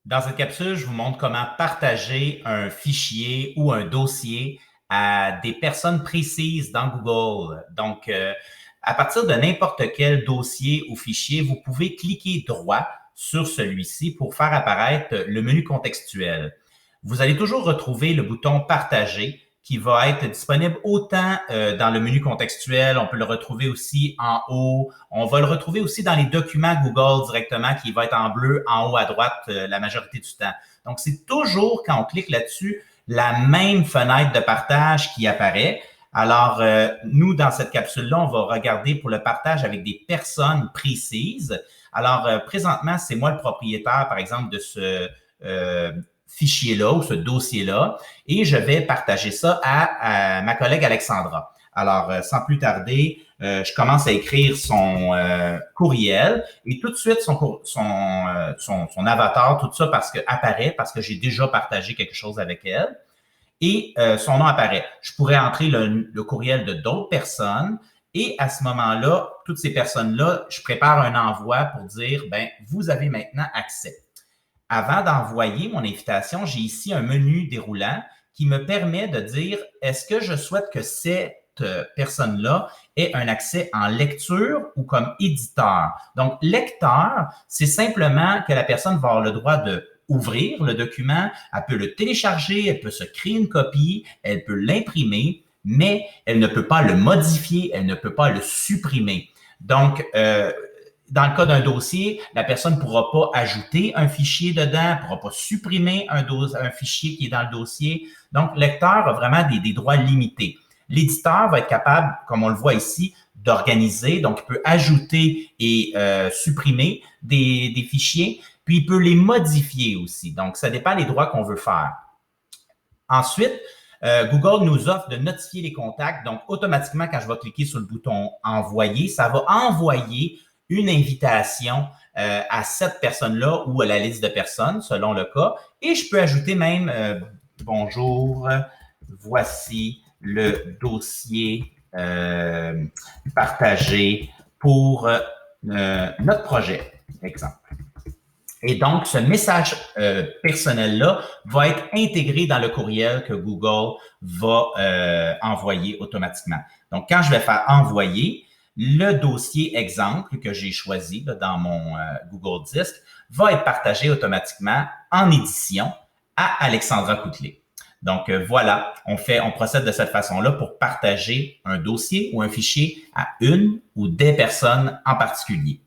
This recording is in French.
Dans cette capsule, je vous montre comment partager un fichier ou un dossier à des personnes précises dans Google. Donc, à partir de n'importe quel dossier ou fichier, vous pouvez cliquer droit sur celui-ci pour faire apparaître le menu contextuel. Vous allez toujours retrouver le bouton Partager qui va être disponible autant dans le menu contextuel, on peut le retrouver aussi en haut, on va le retrouver aussi dans les documents Google directement qui va être en bleu en haut à droite la majorité du temps. Donc, c'est toujours quand on clique là-dessus, la même fenêtre de partage qui apparaît. Alors, nous, dans cette capsule-là, on va regarder pour le partage avec des personnes précises. Alors, présentement, c'est moi le propriétaire, par exemple, de ce fichier-là ou ce dossier-là et je vais partager ça à ma collègue Alexandra. Alors, sans plus tarder, je commence à écrire son courriel et tout de suite, son avatar, tout ça apparaît parce que j'ai déjà partagé quelque chose avec elle et son nom apparaît. Je pourrais entrer le courriel de d'autres personnes et à ce moment-là, toutes ces personnes-là, je prépare un envoi pour dire, ben, vous avez maintenant accès. Avant d'envoyer mon invitation, j'ai ici un menu déroulant qui me permet de dire est-ce que je souhaite que cette personne-là ait un accès en lecture ou comme éditeur. Donc, lecteur, c'est simplement que la personne va avoir le droit de ouvrir le document, elle peut le télécharger, elle peut se créer une copie, elle peut l'imprimer, mais elle ne peut pas le modifier, elle ne peut pas le supprimer. Donc, dans le cas d'un dossier, la personne ne pourra pas ajouter un fichier dedans, ne pourra pas supprimer un fichier qui est dans le dossier. Donc, le lecteur a vraiment des droits limités. L'éditeur va être capable, comme on le voit ici, d'organiser. Donc, il peut ajouter et supprimer des fichiers, puis il peut les modifier aussi. Donc, ça dépend des droits qu'on veut faire. Ensuite, Google nous offre de notifier les contacts. Donc, automatiquement, quand je vais cliquer sur le bouton « Envoyer », ça va envoyer une invitation à cette personne-là ou à la liste de personnes, selon le cas. Et je peux ajouter même « Bonjour, voici le dossier partagé pour notre projet », exemple. Et donc, ce message personnel-là va être intégré dans le courriel que Google va envoyer automatiquement. Donc, quand je vais faire « Envoyer », le dossier exemple que j'ai choisi là, dans mon Google Disc va être partagé automatiquement en édition à Alexandra Coutelet. Donc, voilà, on procède de cette façon-là pour partager un dossier ou un fichier à une ou des personnes en particulier.